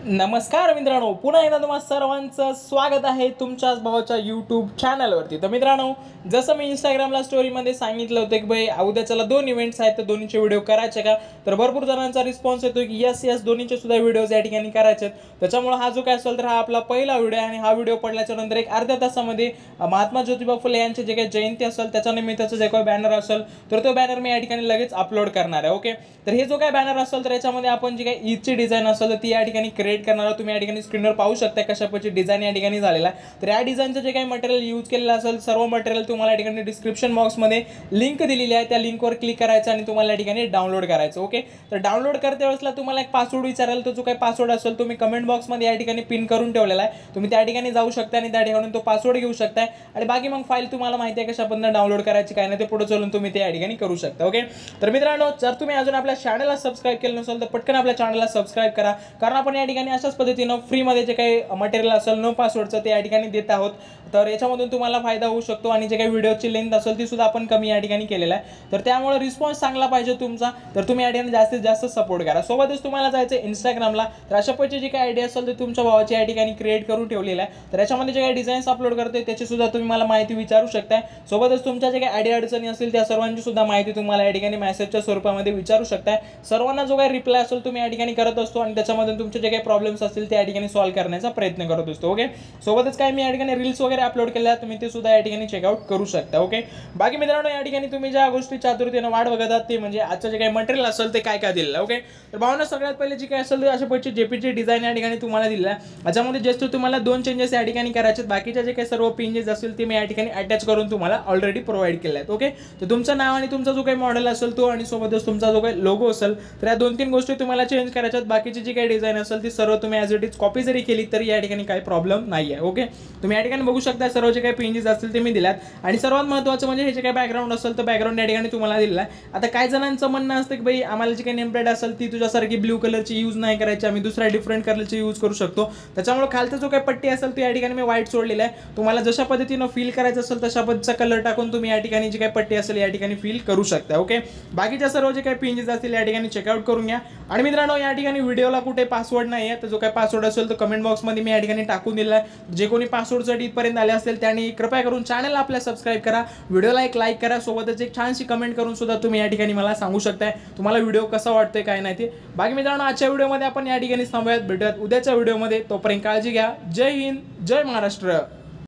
नमस्कार मित्रांनो, पुन्हा एकदा तुम्हा सर्वांचं स्वागत आहे तुमच्याच भावाच्या यूट्यूब चॅनलवरती। तर मित्रांनो, जसं मी इंस्टाग्रामला स्टोरीमध्ये सांगितलं होतं की भाई उद्याच्याला 2 इव्हेंट्स आहेत, तर दोन्हीचे व्हिडिओ करायचे का? तर भरपूर जणांचा रिस्पॉन्स येतो की यस दोन्हीचे सुद्धा व्हिडिओज या ठिकाणी करायचे आहेत। त्याच्यामुळे हा जो काय असेल तर हा आपला पहिला व्हिडिओ आहे आणि हा व्हिडिओ पडल्याच्या नंतर एक अर्ध्या तासामध्ये महात्मा ज्योतिबा फुले यांचे जे काही जयंती असेल त्याच्या निमित्ताचं जे काही बॅनर असेल तर तो बॅनर मी या ठिकाणी लगेच अपलोड करणार आहे। ओके, तर हे जो काय बॅनर असेल तर याच्यामध्ये आपण जी काही ईदची डिझाईन असेल तर ती या ठिकाणी क्रिएट करणार आहोत। तुम्ही या ठिकाणी स्क्रीनवर पाहू शकता कशा प्रकारची डिझाईन या ठिकाणी झालेला आहे। तर या डिझाईनचं जे काही मटेरियल यूज केलेलं असेल सर्व मटेरियल तुम्हाला या ठिकाणी डिस्क्रिप्शन बॉक्समध्ये लिंक दिलेली आहे, त्या लिंकवर क्लिक करायचं आणि तुम्हाला या ठिकाणी डाउनलोड करायचं। ओके, तर डाउनलोड करते वेळेसला तुम्हाला एक पासवर्ड विचारेल, तो जो काही पासवर्ड असेल तो मी कमेंट बॉक्समध्ये या ठिकाणी पिन करून ठेवलेला आहे। तुम्ही त्या ठिकाणी जाऊ शकता आणि त्या ठिकाणी तो पासवर्ड घेऊ शकता आणि बाकी मग फाईल तुम्हाला माहिती आहे कशा पद्धतीने डाउनलोड करायची काय नाही ते पुढे चालून तुम्ही ते या ठिकाणी करू शकता। ओके, तर मित्रांनो, जर तुम्ही अजून आपल्या चॅनलला सबस्क्राइब केलं नसेल तर पटकन आपल्या चॅनलला सबस्क्राइब करा, कारण आपण या ठिकाणी अशाच पद्धतीने फ्रीमध्ये जे काही मटेरियल असेल नो पासवर्डचं ते या ठिकाणी देत आहोत। तर याच्यामधून तुम्हाला फायदा होऊ शकतो आणि जे काही व्हिडिओची लेंथ असेल ती सुद्धा आपण कमी या ठिकाणी केलेला आहे। तर त्यामुळे रिस्पॉन्स चांगला पाहिजे तुमचा, तर तुम्ही या ठिकाणी जास्तीत जास्त सपोर्ट करा। सोबतच तुम्हाला जायचं इंस्टाग्रामला, तर अशा प्रकारची जी काही आयडिया असेल तर तुमच्या भावाची या ठिकाणी क्रिएट करून ठेवलेला आहे। तर याच्यामध्ये जे काही डिझाईन्स अपलोड करते त्याची सुद्धा तुम्ही मला माहिती विचारू शकता। सोबतच तुमच्या जे काही आयडिया अडचणी असतील त्या सर्वांची सुद्धा माहिती तुम्हाला या ठिकाणी मेसेजच्या स्वरूपामध्ये विचारू शकता। सर्वांना जो काही रिप्लाय असेल तुम्ही या ठिकाणी करत असतो आणि त्याच्यामध्ये तुमचे जे काही प्रॉब्लेम्स असतील ते या ठिकाणी सॉल्व्ह करण्याचा प्रयत्न करत असतो। ओके, सोबतच काय मी या ठिकाणी रील्स वगैरे अपलोड केल्या, तुम्ही ते सुद्धा या ठिकाणी चेकआउट करू शकता। ओके, बाकी मित्रांनो, या ठिकाणी तुम्ही ज्या गोष्टी चातुर्याने वाट बघत आहात ते म्हणजे आजचं जे काही मटेरियल असेल ते काय काय दिलेलं आहे। ओके, तर भावना सगळ्यात पहिले जी काय असेल तर अशा प्रकारची जेपीची डिझाईन या ठिकाणी तुम्हाला दिलेला आहे। याच्यामध्ये जस्ट तुम्हाला 2 चेंजेस या ठिकाणी करायचे आहेत, बाकीचे जे काही सर्व पेजेस असतील ते मी या ठिकाणी अटॅच करून तुम्हाला ऑलरेडी प्रोव्हाइड केले आहेत। ओके, तर तुमचं नाव आणि तुमचा जो काही मॉडेल असेल तो आणि सोबतच तुमचा जो काही लोगो असेल तर या 2-3 गोष्टी तुम्हाला चेंज करायच्या आहेत। बाकीची जी काही डिझाईन असेल ती सर्व तुम्ही ॲज इट इज कॉपी जरी केली तरी या ठिकाणी काही प्रॉब्लेम नाही आहे। ओके, तुम्ही या ठिकाणी बघू शकता सर्व जे काही पेजेस असतील ते मी दिल्यात आणि सर्वात महत्त्वाचं म्हणजे हे जे काही बॅकग्राऊंड असेल तर बॅकग्राऊंड या ठिकाणी तुम्हाला दिलेला आहे। आता काही जणांचं म्हणणं असतं की भाई आम्हाला जी काही नेम प्लेट असेल ती तुझ्यासारखी ब्ल्यू कलरची यूज नाही करायची, आम्ही दुसऱ्या डिफरंट कलरची यूज करू शकतो। त्याच्यामुळे खालचा जो काही पट्टी असेल ती या ठिकाणी मी व्हाईट सोडलेला आहे। तुम्हाला जशा पद्धतीने फील करायचं असेल तशा पद्धतीचा कलर टाकून तुम्ही या ठिकाणी जी काही पट्टी असेल या ठिकाणी फील करू शकता। ओके, बाकीच्या सर्व जे काही पेजेस असतील या ठिकाणी चेकआउट करून घ्या। आणि मित्रांनो, या ठिकाणी व्हिडिओला कुठे पासवर्ड नाही आहे, तर जो काही पासवर्ड असेल तो कमेंट बॉक्समध्ये मी या ठिकाणी टाकून दिला आहे। जे कोणी पासवर्डसाठी इथपर्यंत आले असतील त्यांनी कृपया करून चॅनलला आपल्या सबस्क्राइब करा, व्हिडिओला एक लाईक करा, सोबतच एक छानशी कमेंट करून सुद्धा तुम्ही या ठिकाणी मला सांगू शकताय तुम्हाला व्हिडिओ कसा वाटतोय काय नाही ते। बाकी मित्रांनो, आजच्या व्हिडिओमध्ये आपण या ठिकाणी थांबूयात, भेटूयात उद्याच्या व्हिडिओमध्ये। तोपर्यंत काळजी घ्या। जय हिंद, जय महाराष्ट्र।